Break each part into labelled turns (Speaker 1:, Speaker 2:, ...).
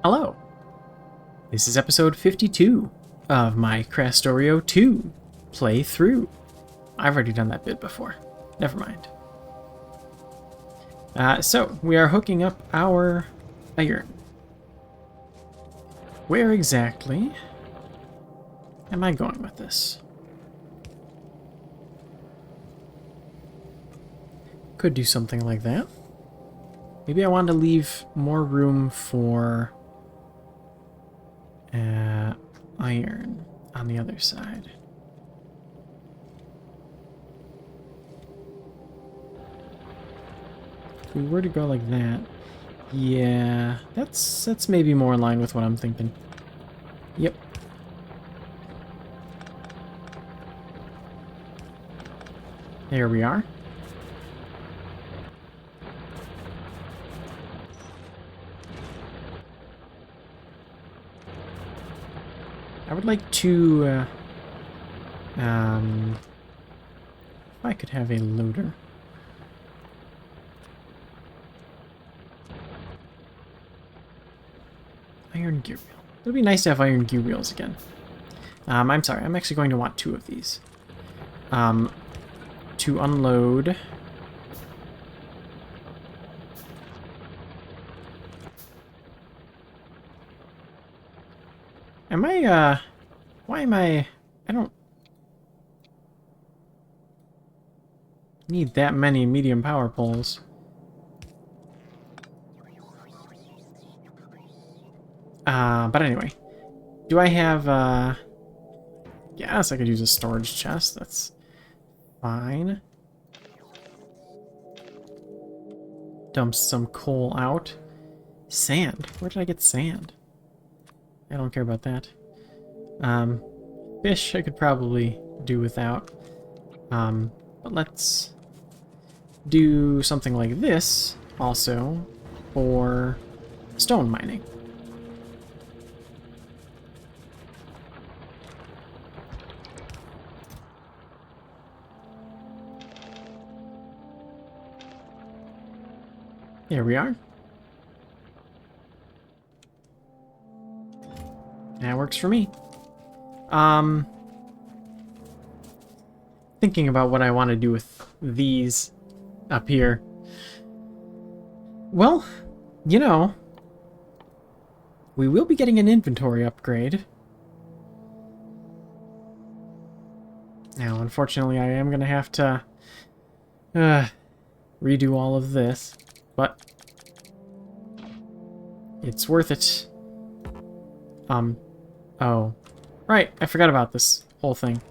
Speaker 1: Hello. This is episode 52 of my Krastorio 2 playthrough. I've already done that bit before. Never mind. So, we are hooking up our iron. Where exactly am I going with this? Could do something like that. Maybe I want to leave more room for iron on the other side. If we were to go like that, yeah, that's maybe more in line with what I'm thinking. Yep. There we are. I would like to, if I could have a loader. Iron gear wheel. It would be nice to have iron gear wheels again. I'm sorry, I'm actually going to want 2 of these. To unload. Am I, why am I don't need that many medium power poles. But anyway, do I have, yes, I could use a storage chest, that's fine. Dump some coal out. Sand, where did I get sand? I don't care about that. Fish I could probably do without. But let's do something like this also for stone mining. There we are. That works for me. Thinking about what I want to do with these up here. Well, you know, we will be getting an inventory upgrade. Now, unfortunately, I am going to have to redo all of this, but it's worth it. Oh. Right, I forgot about this whole thing.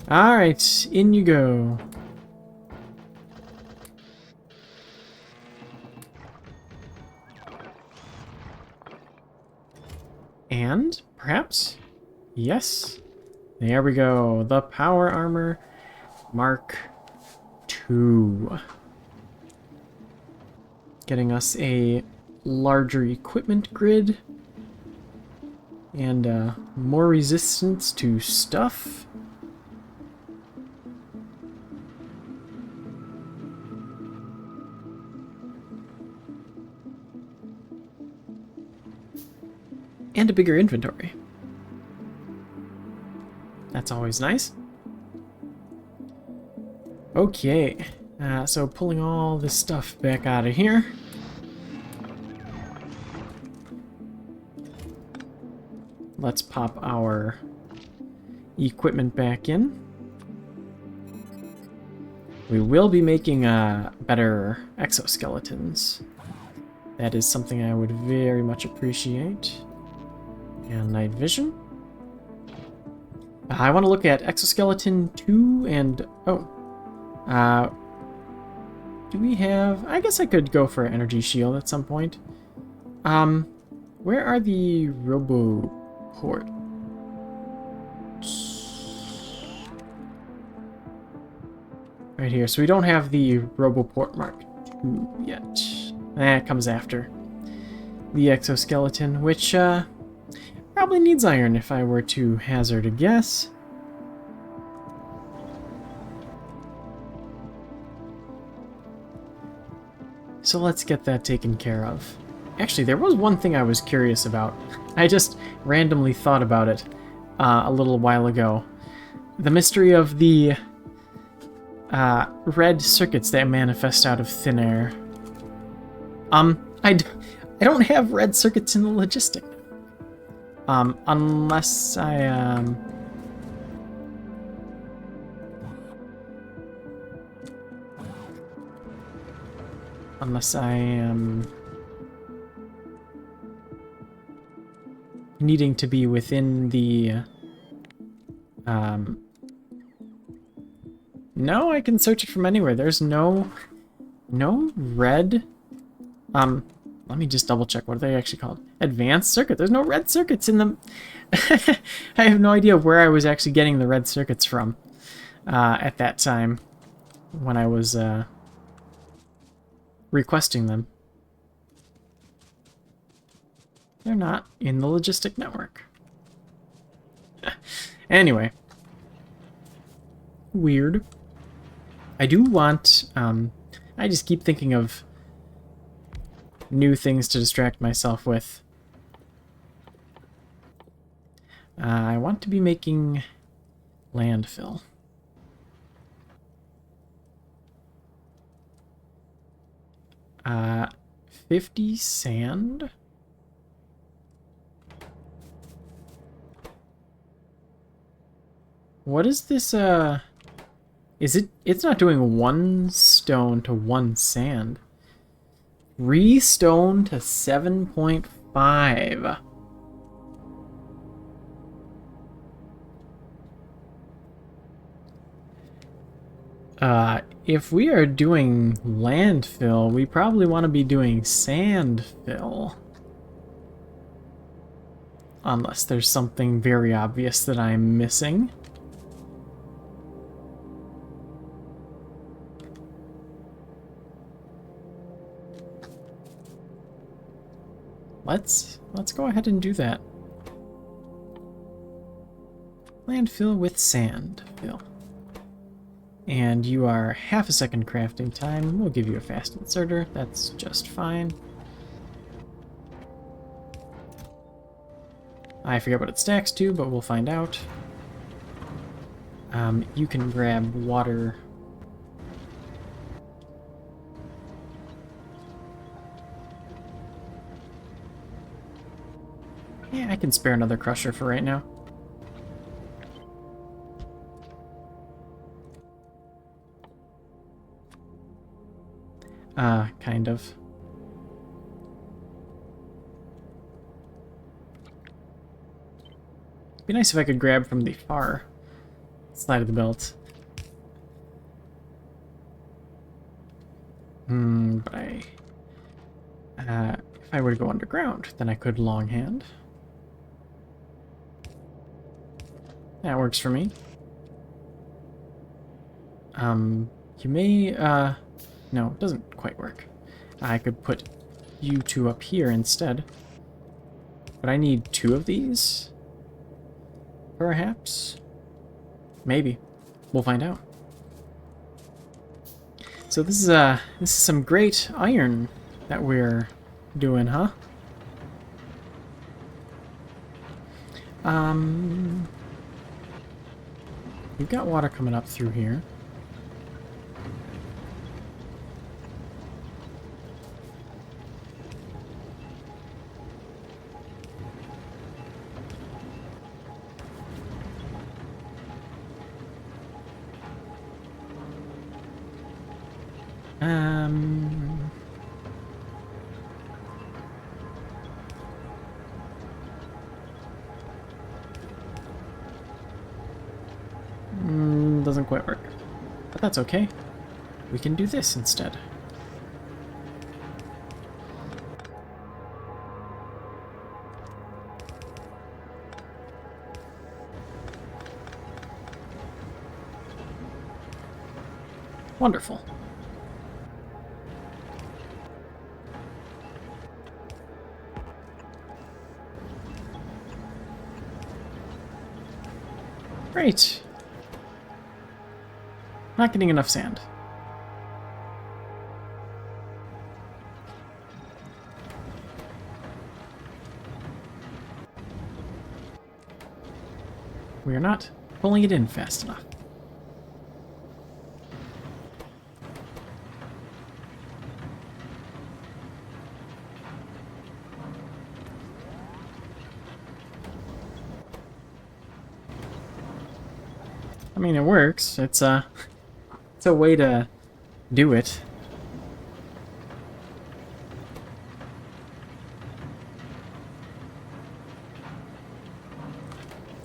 Speaker 1: Alright, in you go. And, perhaps? Yes. There we go. The Power Armor Mark II. Getting us a larger equipment grid. And more resistance to stuff. And a bigger inventory. That's always nice. Okay, so pulling all this stuff back out of here. Let's pop our equipment back in. We will be making better exoskeletons. That is something I would very much appreciate. And night vision. I want to look at exoskeleton 2 and... oh. Do we have... I guess I could go for an energy shield at some point. Where are the robo... port. Right here. So we don't have the Roboport Mark II yet. That comes after the exoskeleton, which probably needs iron if I were to hazard a guess. So let's get that taken care of. Actually, there was one thing I was curious about. I just randomly thought about it a little while ago. The mystery of the red circuits that manifest out of thin air. I don't have red circuits in the logistic. Unless I, unless I am needing to be within the, no, I can search it from anywhere. There's no red, let me just double check. What are they actually called? Advanced circuit. There's no red circuits in them. I have no idea where I was actually getting the red circuits from at that time when I was requesting them. They're not in the logistic network. Anyway. Weird. I do want, I just keep thinking of new things to distract myself with. I want to be making landfill. 50 sand? What is this, is it, it's not doing 1 stone to 1 sand. 3 stone to 7.5. If we are doing landfill, we probably want to be doing sand fill. Unless there's something very obvious that I'm missing. Let's go ahead and do that. Landfill with sand fill. And you are half a second crafting time. We'll give you a fast inserter. That's just fine. I forget what it stacks to, but we'll find out. You can grab water. Yeah, I can spare another crusher for right now. Kind of. Be nice if I could grab from the far side of the belt. But if I were to go underground, then I could longhand. That works for me. You may, no, it doesn't quite work. I could put you two up here instead. But I need 2 of these? Perhaps? Maybe. We'll find out. So this is some great iron that we're doing, huh? We've got water coming up through here. Doesn't quite work. But that's okay. We can do this instead. Wonderful. Great. Not getting enough sand. We are not pulling it in fast enough. I mean, it works. It's a way to do it.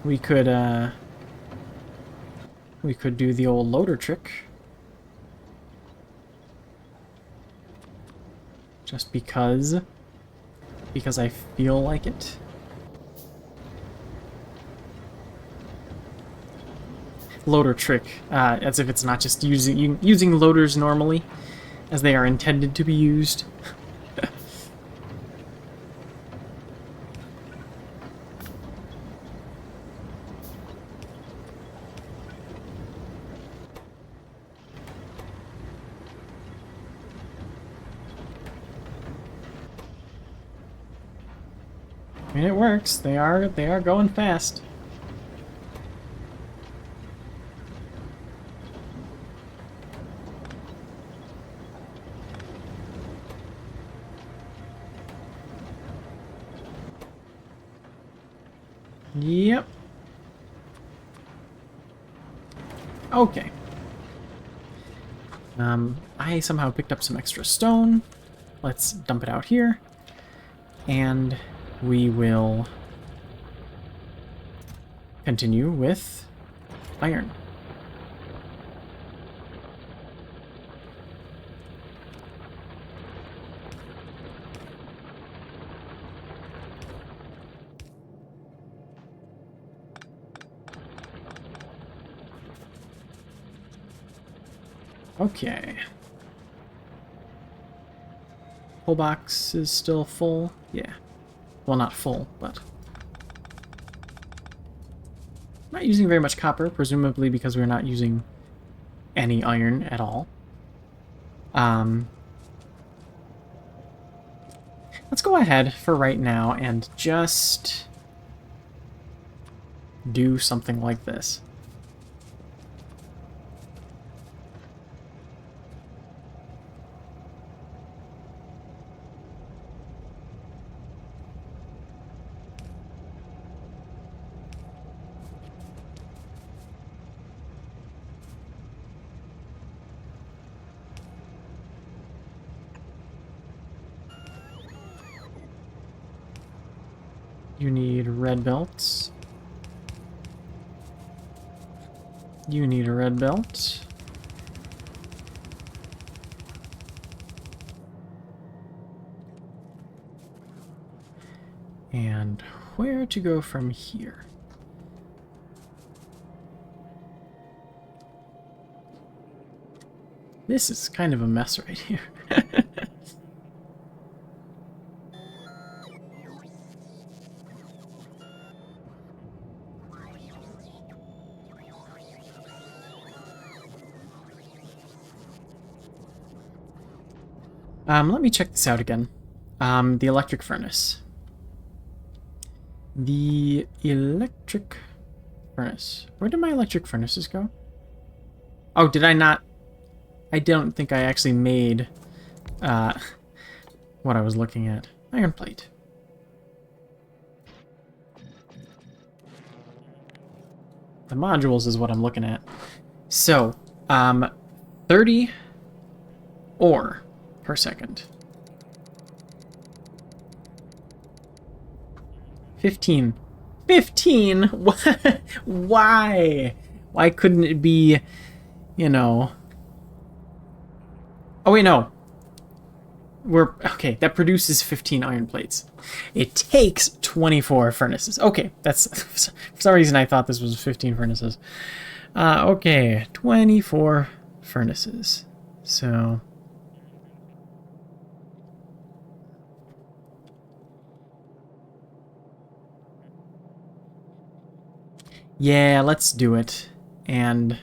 Speaker 1: We could do the old loader trick. Just because I feel like it. Loader trick, as if it's not just using loaders normally, as they are intended to be used. I mean, it works. They are going fast. Yep. Okay. I somehow picked up some extra stone. Let's dump it out here. And we will continue with iron. Okay. Whole box is still full. Yeah. Well, not full, but... Not using very much copper, presumably because we're not using any iron at all. Let's go ahead for right now and just do something like this. You need red belts. You need a red belt. And where to go from here? This is kind of a mess right here. Let me check this out again. The electric furnace. The electric furnace. Where did my electric furnaces go? Oh, did I not? I don't think I actually made what I was looking at. Iron plate. The modules is what I'm looking at. So, 30 ore per second. 15. 15? Why? Why couldn't it be, you know... Oh, wait, no. Okay, that produces 15 iron plates. It takes 24 furnaces. Okay, that's... For some reason I thought this was 15 furnaces. Okay, 24 furnaces. So... Yeah, let's do it. And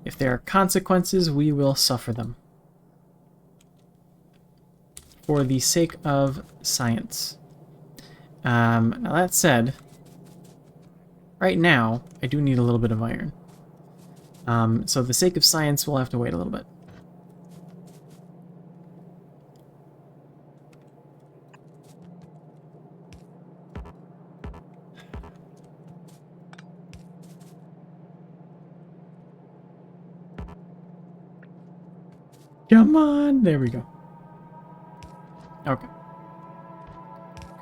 Speaker 1: if there are consequences, we will suffer them. For the sake of science. Now that said, right now, I do need a little bit of iron. So for the sake of science, we'll have to wait a little bit. Come on! There we go. Okay.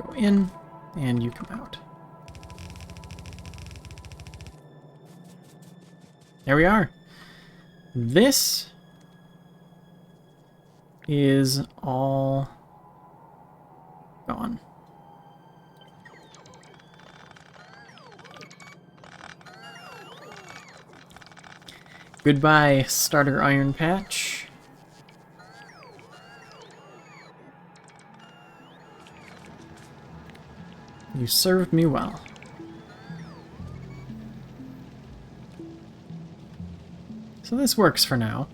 Speaker 1: Go in, and you come out. There we are. This is all gone. Goodbye, starter iron patch. You served me well. So this works for now.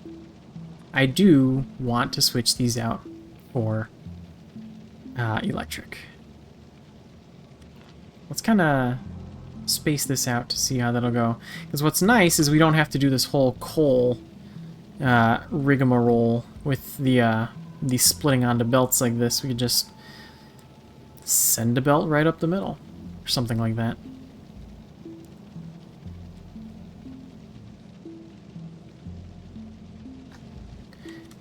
Speaker 1: I do want to switch these out for electric. Let's kind of space this out to see how that'll go. Because what's nice is we don't have to do this whole coal rigmarole with the splitting onto belts like this. We could just send a belt right up the middle or something like that.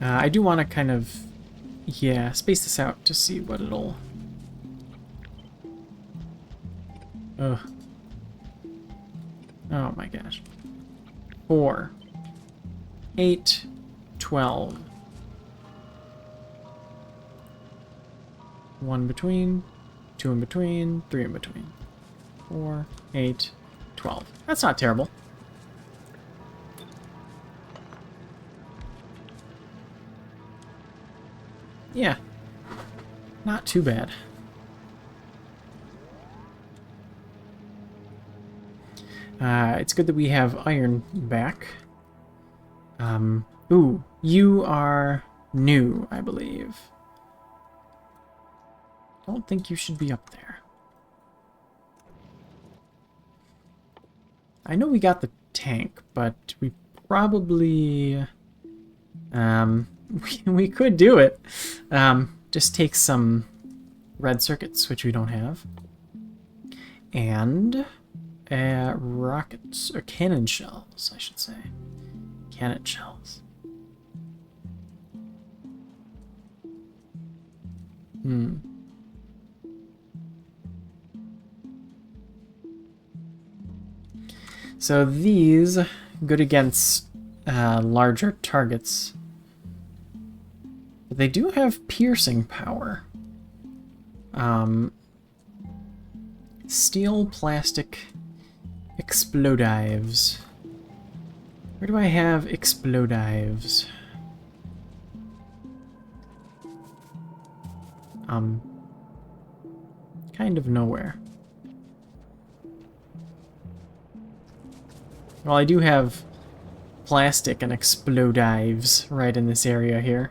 Speaker 1: I do want to kind of, yeah, space this out to see what it'll... Ugh. Oh my gosh. 4, 8, 12. 1 between, 2 in between, 3 in between. 4, 8, 12. That's not terrible. Yeah. Not too bad. It's good that we have iron back. Ooh, you are new, I believe. Don't think you should be up there. I know we got the tank, but we probably... we could do it. Just take some red circuits, which we don't have. And... rockets, or cannon shells, I should say. Cannon shells. So these, good against larger targets. But they do have piercing power. Steel, plastic, explodives. Where do I have explodives? Kind of nowhere. Well, I do have plastic and explodives right in this area here.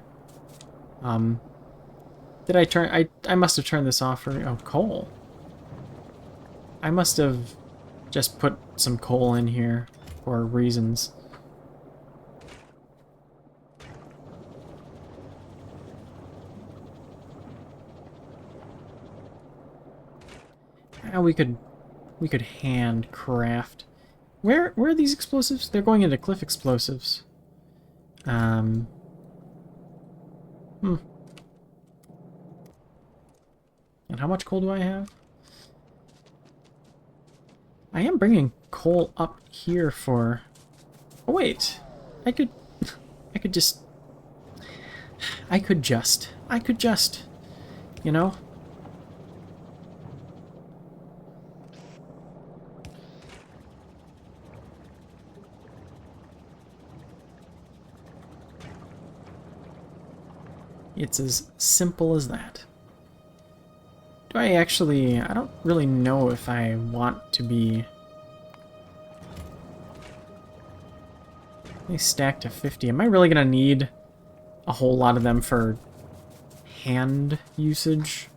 Speaker 1: Did I turn... I must have turned this off for... Oh, coal. I must have just put some coal in here for reasons. Now we could handcraft. Where are these explosives? They're going into cliff explosives. And how much coal do I have? I am bringing coal up here for... Oh wait, I could just, you know? It's as simple as that. Do I actually... I don't really know if I want to be... They stack to 50. Am I really going to need a whole lot of them for hand usage?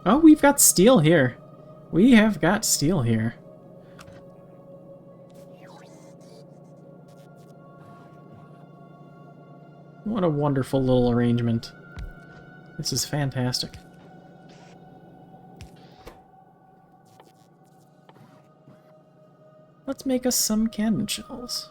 Speaker 1: Oh, we've got steel here. We have got steel here. What a wonderful little arrangement. This is fantastic. Let's make us some cannon shells.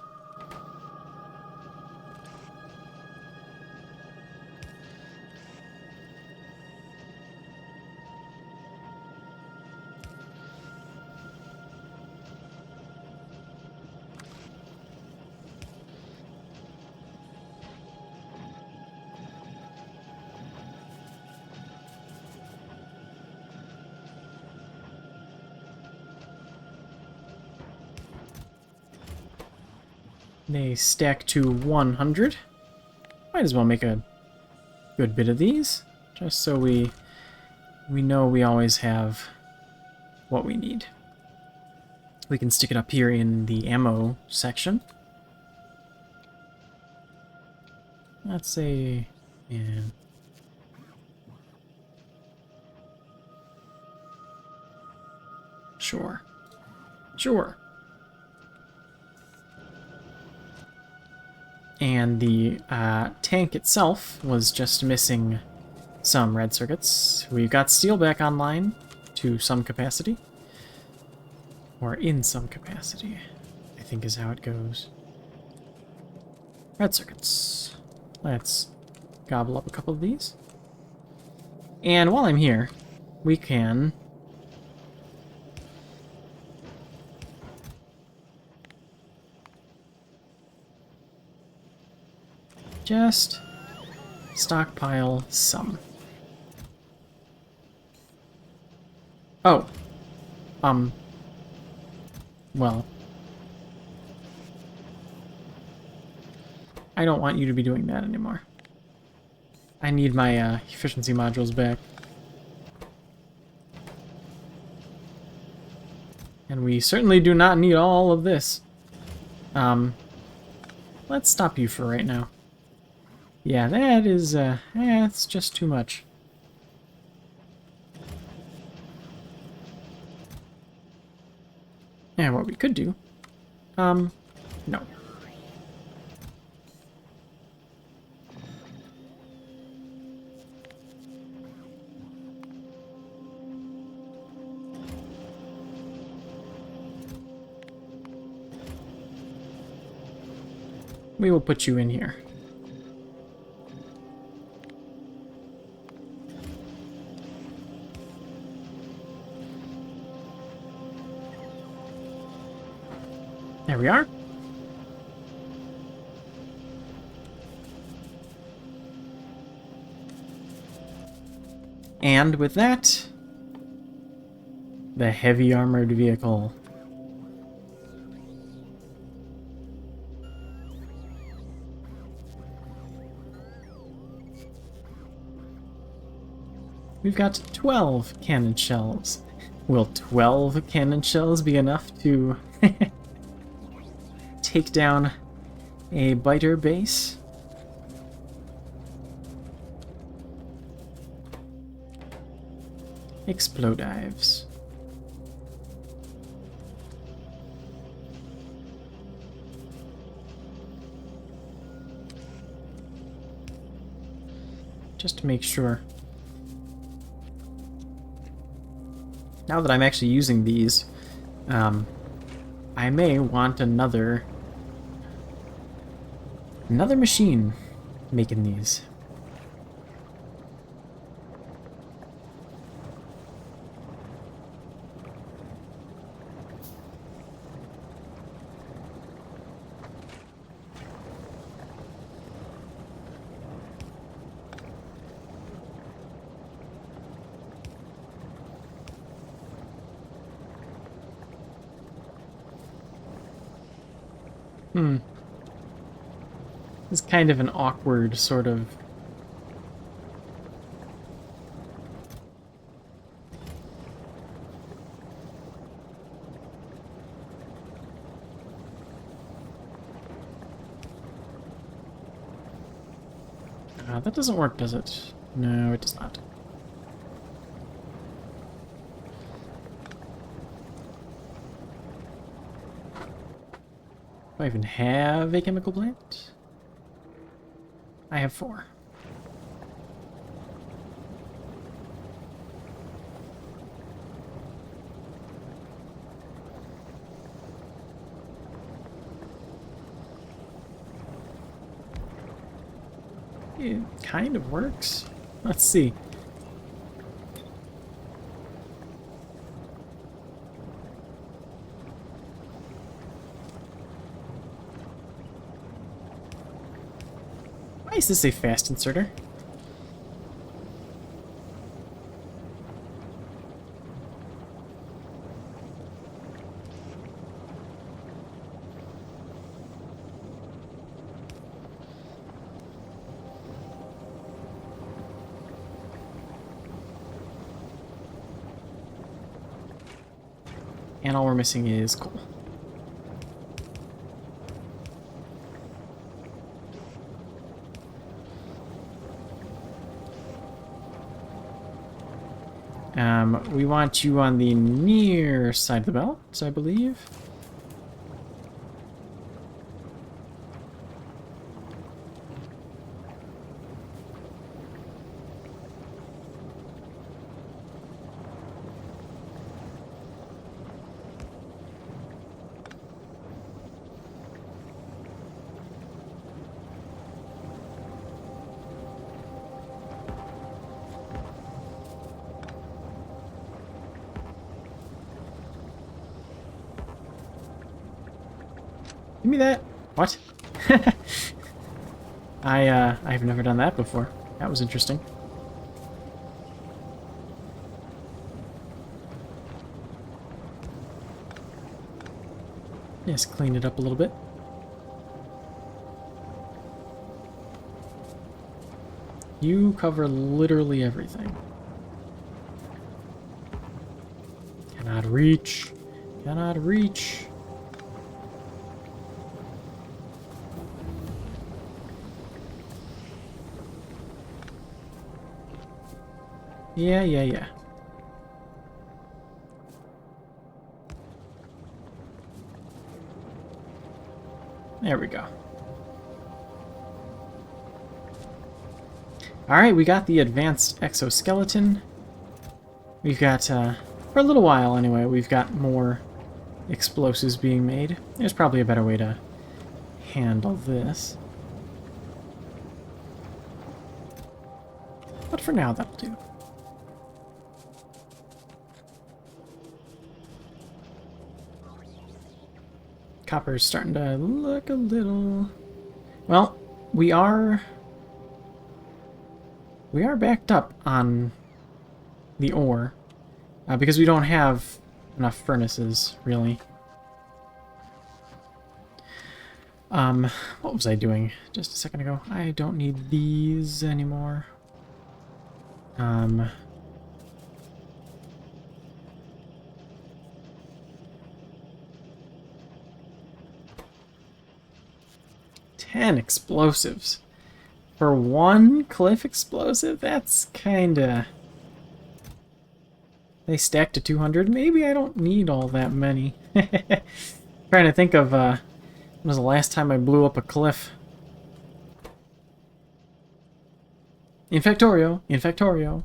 Speaker 1: They stack to 100. Might as well make a good bit of these, just so we know we always have what we need. We can stick it up here in the ammo section. Let's say, yeah. Sure. Sure. And the tank itself was just missing some red circuits. We've got steel back online to some capacity. Or in some capacity, I think is how it goes. Red circuits. Let's gobble up a couple of these. And while I'm here, we can just stockpile some. Oh. Well. I don't want you to be doing that anymore. I need my efficiency modules back. And we certainly do not need all of this. Let's stop you for right now. Yeah, that is, it's just too much. And what we could do, no. We will put you in here. There we are. And with that, the heavy armored vehicle. We've got 12 cannon shells. Will 12 cannon shells be enough to take down a biter base? Explodives. Just to make sure. Now that I'm actually using these, I may want another machine making these. It's kind of an awkward sort of... That doesn't work, does it? No, it does not. Do I even have a chemical plant? I have 4. It kind of works. Let's see. Why is this a fast inserter? And all we're missing is coal. We want you on the near side of the belt, I believe. Give me that. What? I've never done that before. That was interesting. Just clean it up a little bit. You cover literally everything. Cannot reach. Cannot reach. Yeah. There we go. Alright, we got the advanced exoskeleton. We've got, for a little while anyway, we've got more explosives being made. There's probably a better way to handle this. But for now, that'll do. Copper's starting to look a little... Well, we are backed up on the ore because we don't have enough furnaces, really. What was I doing just a second ago? I don't need these anymore. 10 explosives. For one cliff explosive? That's kinda... They stack to 200? Maybe I don't need all that many. Trying to think of, when was the last time I blew up a cliff? In Factorio.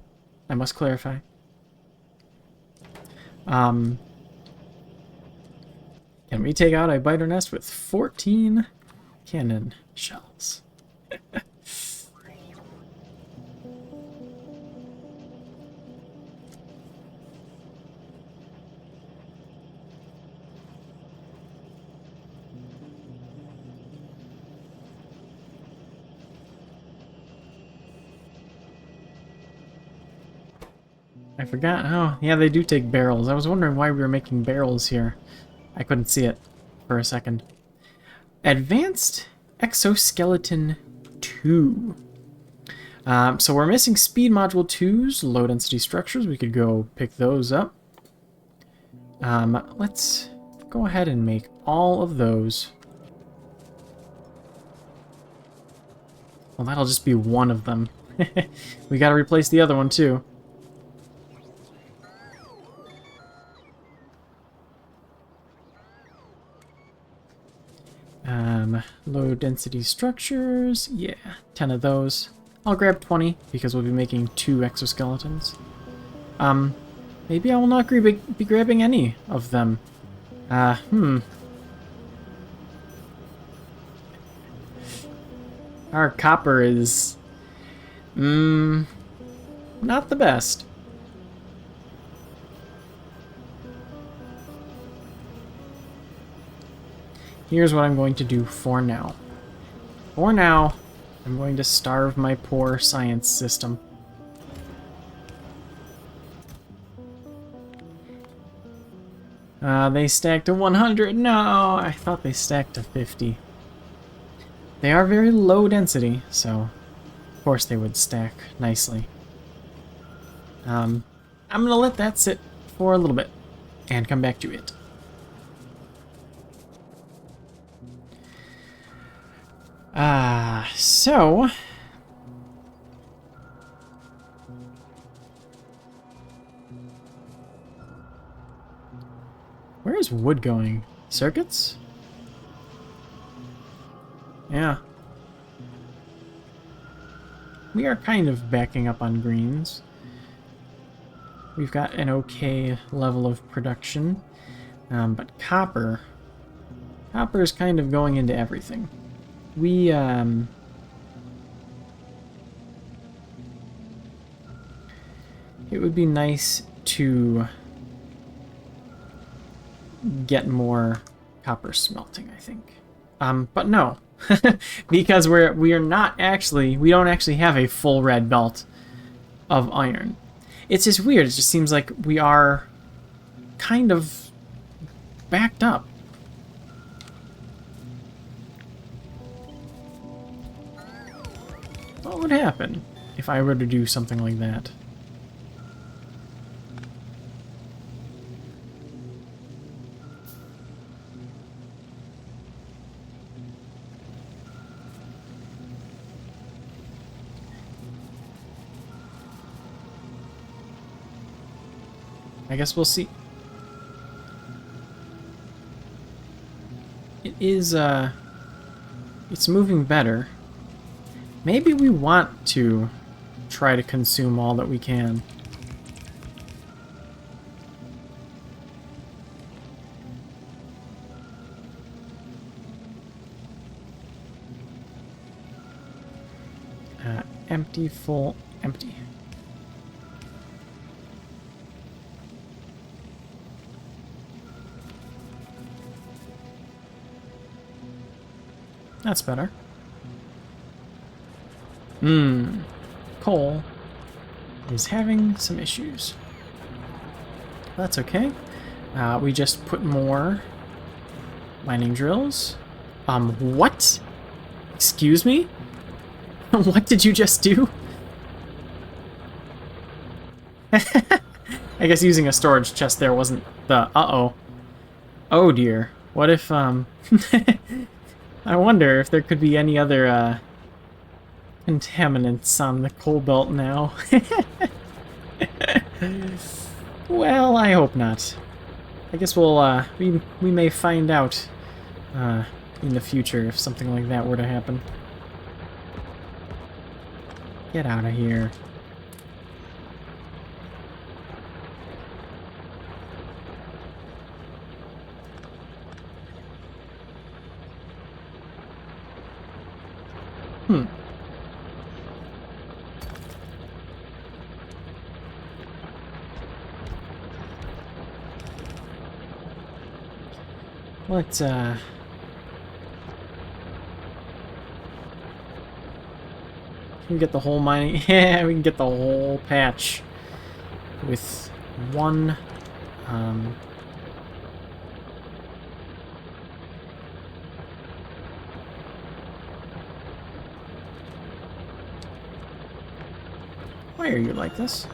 Speaker 1: I must clarify. Can we take out a biter nest with 14 cannon shells? I forgot. Oh, yeah, they do take barrels. I was wondering why we were making barrels here. I couldn't see it for a second. Advanced Exoskeleton 2. So we're missing Speed Module 2's low density structures. We could go pick those up. Let's go ahead and make all of those. Well, that'll just be one of them. We gotta replace the other one, too. Low density structures. Yeah, 10 of those. I'll grab 20 because we'll be making 2 exoskeletons. Maybe I will not be grabbing any of them. Our copper is... not the best. Here's what I'm going to do for now. For now, I'm going to starve my poor science system. They stacked to 100. No, I thought they stacked to 50. They are very low density, so of course they would stack nicely. I'm gonna let that sit for a little bit and come back to it. So where is wood going? Circuits? Yeah. We are kind of backing up on greens. We've got an okay level of production. But copper is kind of going into everything. We, it would be nice to get more copper smelting, I think. But no, because we don't actually have a full red belt of iron. It's just weird. It just seems like we are kind of backed up. What would happen if I were to do something like that? I guess we'll see. It is, it's moving better. Maybe we want to try to consume all that we can. Empty, full, empty. That's better. Coal is having some issues. That's okay. We just put more mining drills. What? Excuse me? What did you just do? I guess using a storage chest there wasn't the uh-oh. Oh dear. What if, I wonder if there could be any other, contaminants on the coal belt now. Well, I hope not. I guess we'll, we may find out, in the future if something like that were to happen. Get out of here. Let's, can we get the whole mining? Yeah, we can get the whole patch with one, why are you like this?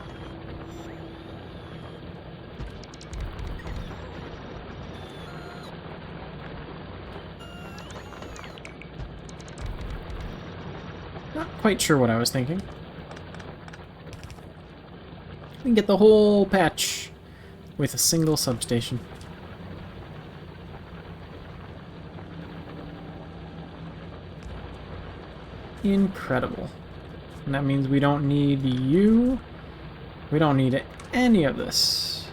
Speaker 1: Not quite sure what I was thinking. We can get the whole patch with a single substation. Incredible. And that means we don't need you. We don't need any of this.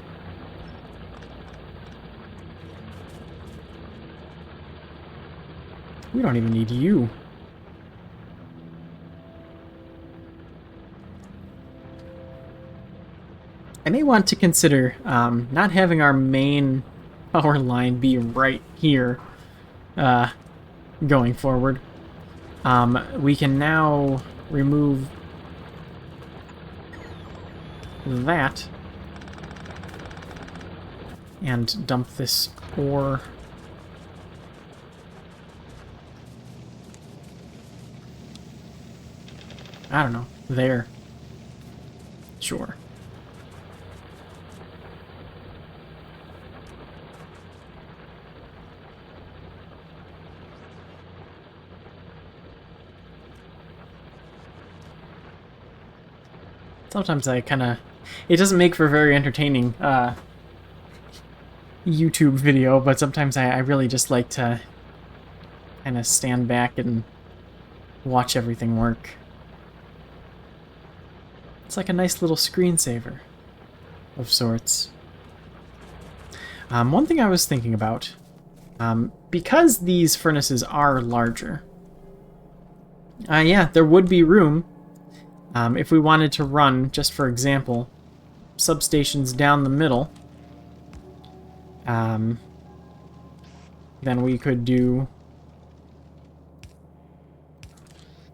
Speaker 1: We don't even need you. I may want to consider not having our main power line be right here going forward. We can now remove that and dump this ore. I don't know, there. Sure. Sometimes I kind of... It doesn't make for a very entertaining YouTube video, but sometimes I really just like to kind of stand back and watch everything work. It's like a nice little screensaver of sorts. One thing I was thinking about, because these furnaces are larger, yeah, there would be room if we wanted to run, just for example, substations down the middle. Then we could do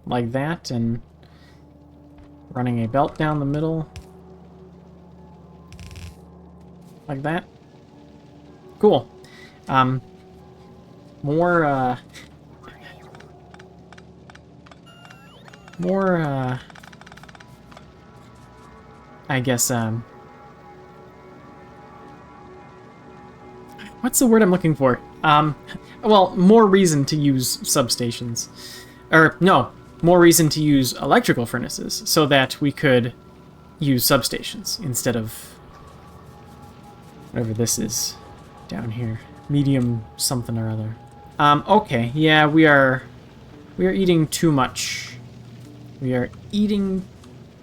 Speaker 1: like that, and running a belt down the middle like that. Cool. More I guess what's the word I'm looking for? Well, more reason to use substations. Or, no, more reason to use electrical furnaces, so that we could use substations instead of whatever this is down here. Medium something or other. Okay, yeah, we are eating too much. We are eating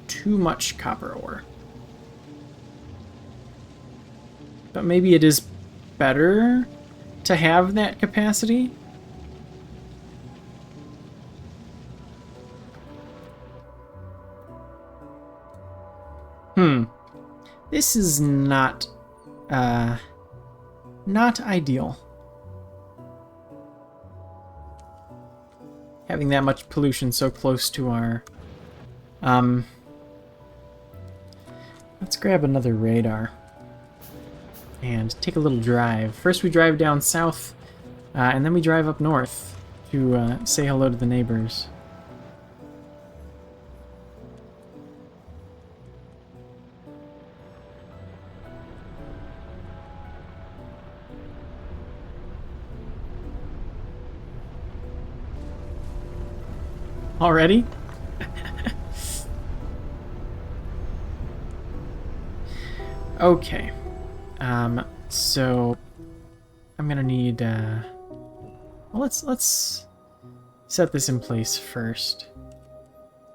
Speaker 1: too much copper ore. But maybe it is better to have that capacity. This is not ideal. Having that much pollution so close to our... Let's grab another radar and take a little drive. First we drive down south, and then we drive up north to say hello to the neighbors. Already? Okay. So I'm gonna need well, let's set this in place first.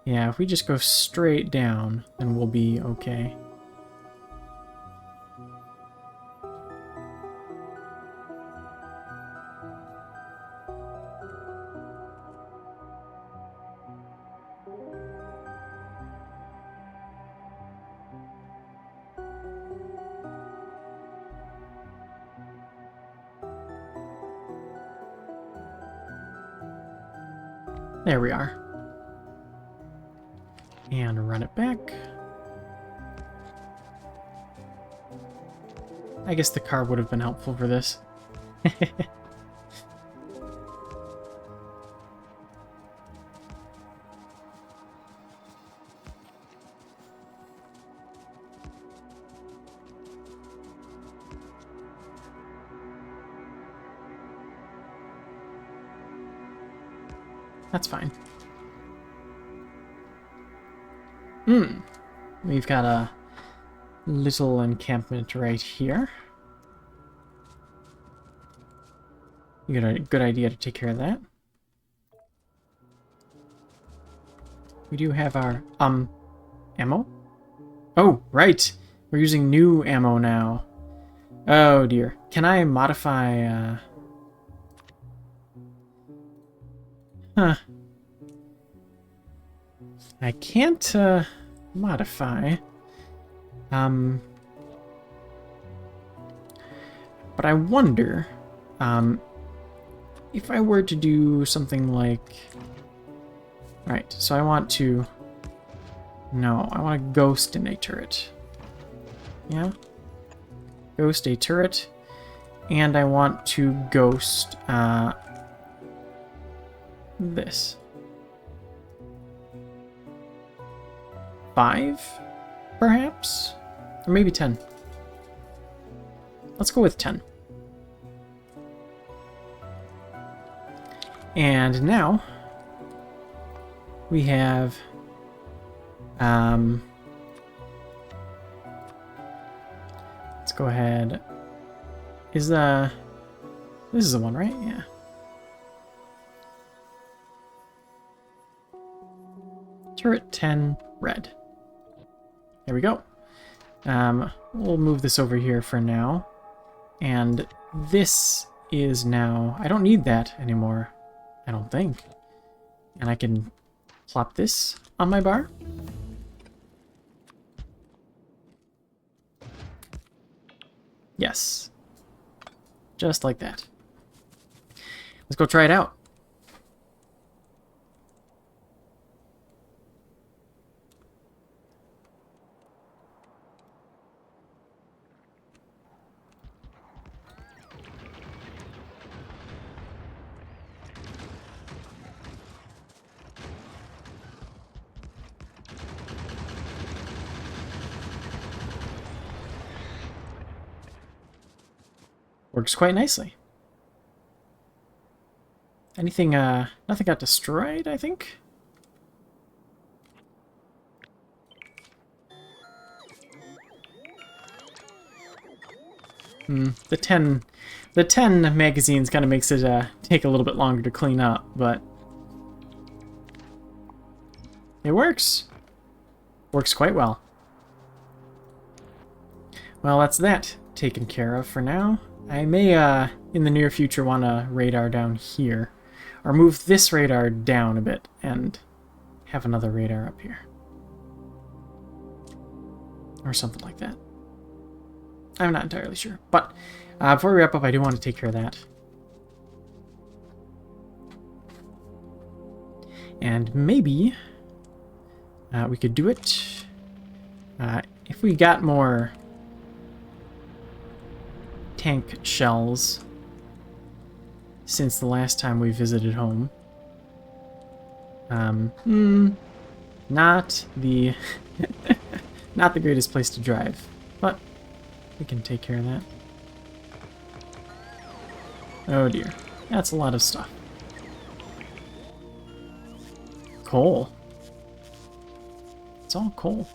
Speaker 1: Yeah, if we just go straight down, then we'll be okay. There we are. And run it back. I guess the car would have been helpful for this. That's fine. We've got a little encampment right here. You got a good idea to take care of that. We do have our, ammo? Oh, right! We're using new ammo now. Oh dear. Can I modify, Huh. I can't, modify. But I wonder, if I were to do something like... Right, so I want to... No, I want to ghost in a turret. Yeah? Ghost a turret. And I want to ghost, this. 5, perhaps? Or maybe 10. Let's go with 10. And now we have let's go ahead. This is the one, right? Yeah. Turret 10 red. There we go. We'll move this over here for now. And this is now... I don't need that anymore, I don't think. And I can plop this on my bar. Yes. Just like that. Let's go try it out. Works quite nicely. Anything, nothing got destroyed, I think? The 10 magazines kind of makes it, take a little bit longer to clean up, but... It works. Works quite well. Well, that's that taken care of for now. I may, in the near future, want a radar down here. Or move this radar down a bit and have another radar up here. Or something like that. I'm not entirely sure. But before we wrap up, I do want to take care of that. And maybe we could do it if we got more tank shells since the last time we visited home. Not the not the greatest place to drive, but we can take care of that. Oh dear, that's a lot of stuff. Coal. It's all coal.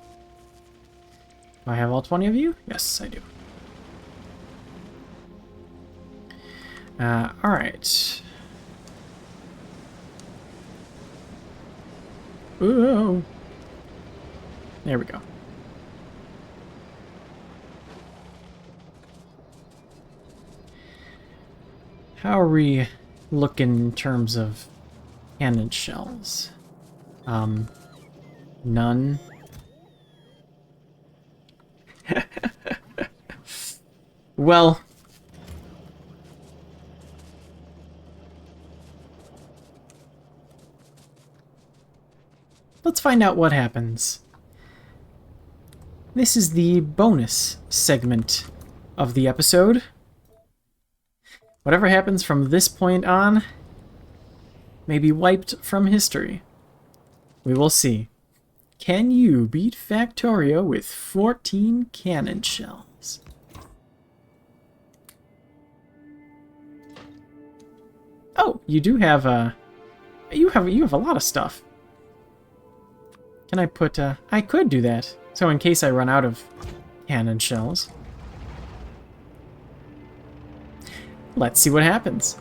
Speaker 1: Do I have all 20 of you? Yes, I do. Alright. Ooh. There we go. How are we looking in terms of cannon shells? None. Well... Let's find out what happens. This is the bonus segment of the episode. Whatever happens from this point on may be wiped from history. We will see. Can you beat Factorio with 14 cannon shells? Oh, you do have a... You have a lot of stuff. Can I put... I could do that. So in case I run out of cannon shells. Let's see what happens.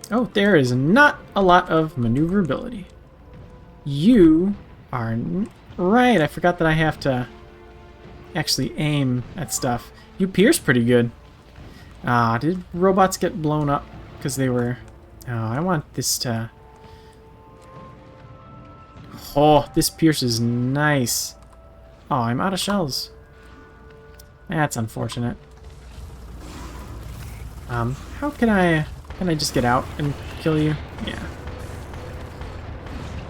Speaker 1: Oh, there is not a lot of maneuverability. You are right. I forgot that I have to actually aim at stuff. You pierce pretty good. Did robots get blown up because they were... Oh, I want this to... Oh, this pierces nice. Oh, I'm out of shells. That's unfortunate. How can I... Can I just get out and kill you? Yeah.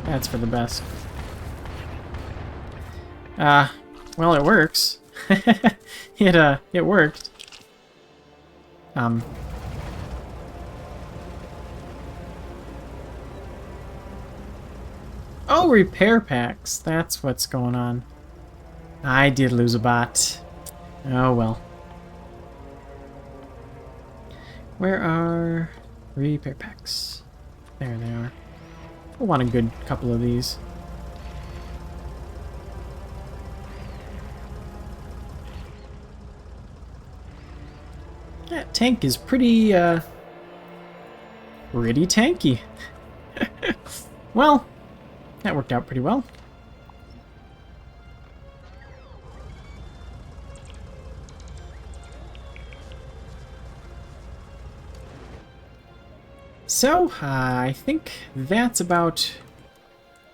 Speaker 1: That's for the best. Well, it works. It worked. Oh, repair packs. That's what's going on. I did lose a bot. Oh, well. Where are repair packs? There they are. I want a good couple of these. That tank is pretty tanky. Well, that worked out pretty well. So, I think that's about...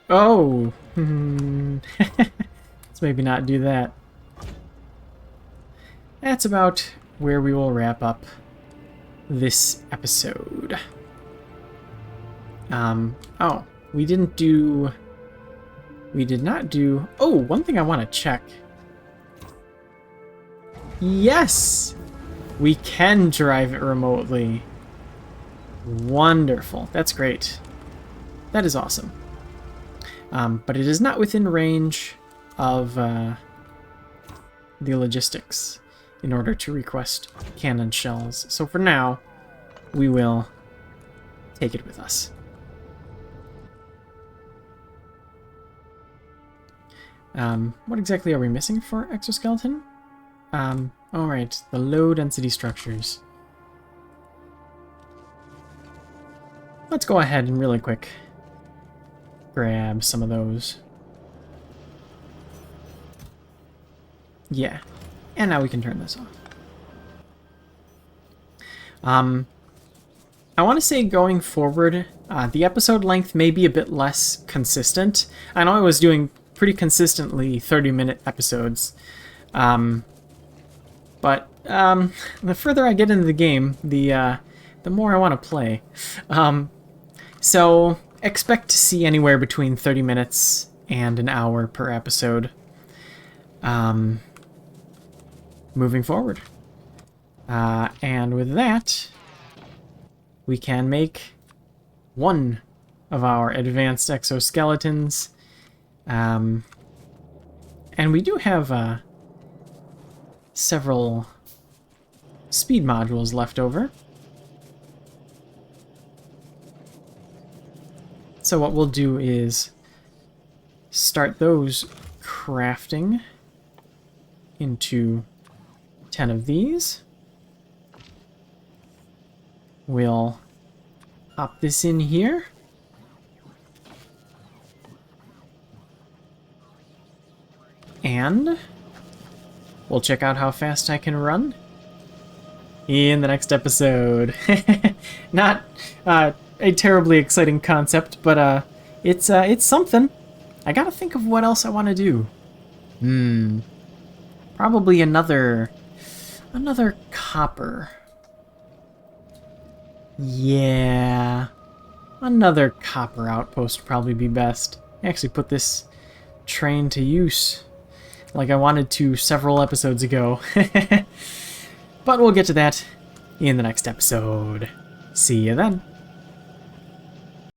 Speaker 1: Oh! Let's maybe not do that. That's about where we will wrap up this episode. Oh, we didn't do... We did not do... Oh, one thing I want to check. Yes! We can drive it remotely. Wonderful. That's great. That is awesome. But it is not within range of the logistics in order to request cannon shells. So for now, we will take it with us. What exactly are we missing for exoskeleton? Alright, the low density structures. Let's go ahead and really quick grab some of those. Yeah. And now we can turn this off. I want to say going forward, the episode length may be a bit less consistent. I know I was doing pretty consistently 30-minute episodes. But the further I get into the game, the more I want to play. So expect to see anywhere between 30 minutes and an hour per episode. Moving forward. And with that, we can make one of our advanced exoskeletons. And we do have several speed modules left over. So what we'll do is start those crafting into 10 of these. We'll pop this in here. And we'll check out how fast I can run in the next episode. Not a terribly exciting concept, but it's something. I gotta think of what else I want to do. Probably another copper. Yeah, another copper outpost would probably be best. Actually put this train to use like I wanted to several episodes ago. But we'll get to that in the next episode. See you then.